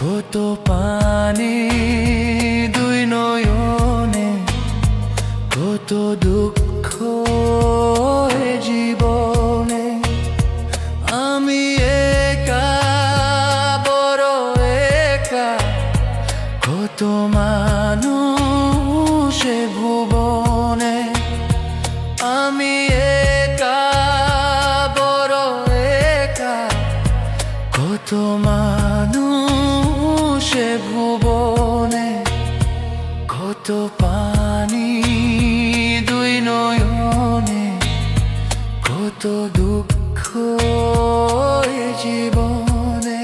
কত পানি দুই নয়নে, কত দুঃখ এ জীবনে। আমি একা, বড় একা, কত মানুষ এ ভুবনে। আমি একা, বড় একা, কত মানুষ এ ভুবনে। কত পানি দুই নয়নে, কত দুঃখ এ জীবনে।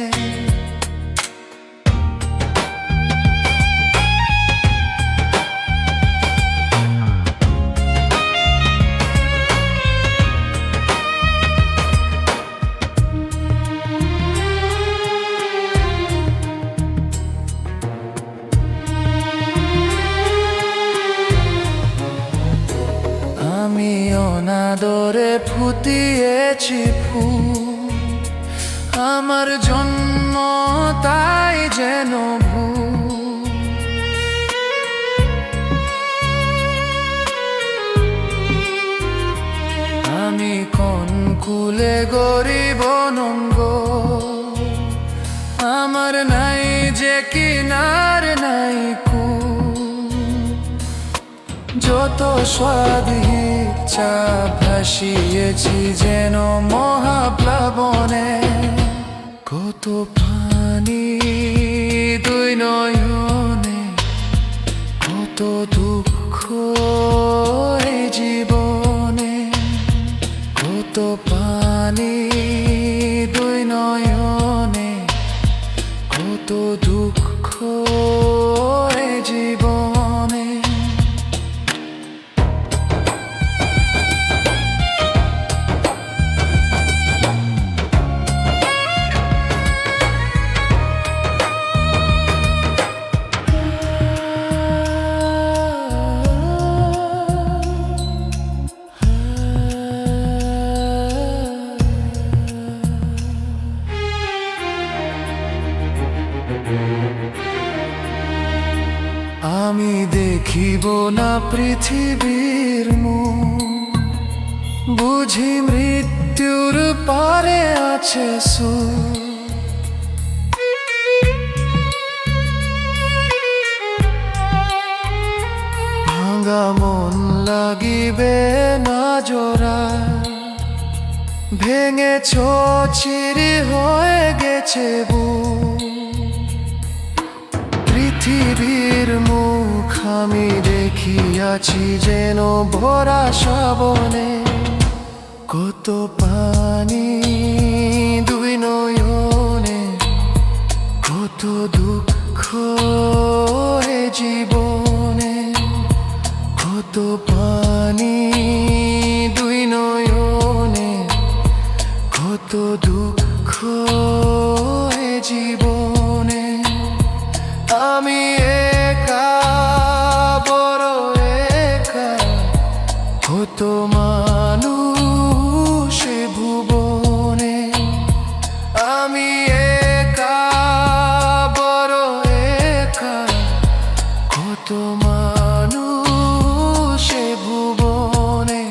আমি অনাদরে ফুটিয়েছি ফুল, আমার জন্ম তাই যেন ভুল। আমি কোন কুলে গরিব নঙ্গ, আমার নাই যে কিনার নাই কুল। যত স্বাদ ইচ্ছা ভাসিয়েছি যেন মহাপ্লাবনে। কত পানি দুই নয়নে, কত দুঃখ এ জীবনে। কত পানি দুই নয়নে, কত দুঃখ এ জীবনে। আমি দেখিব না পৃথিবীর মুখ, বুঝি মৃত্যুর পারে আছে সুখ। ভাঙা মন লাগিবে না জোড়া, ভেঙেছ চিরি হয়ে গেছে বুক। পৃথিবীর মুখ আমি দেখিয়াছি যেন ভরা শ্রাবণে। কত পানি দুই নয়নে, কত দুঃখ এ জীবনে। কত পানি দুই নয়নে, কত দুঃখ এ জীবনে। আমি একা, বড় একা, কত মানুষ এ ভুবনে। আমি একা, বড় একা, কত মানুষ এ ভুবনে।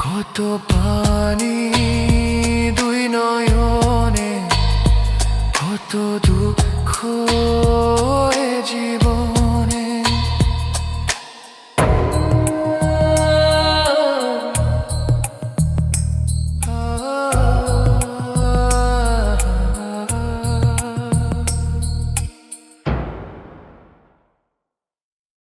কত পানি দুই নয়নে, কত দুঃখ এ জীবন।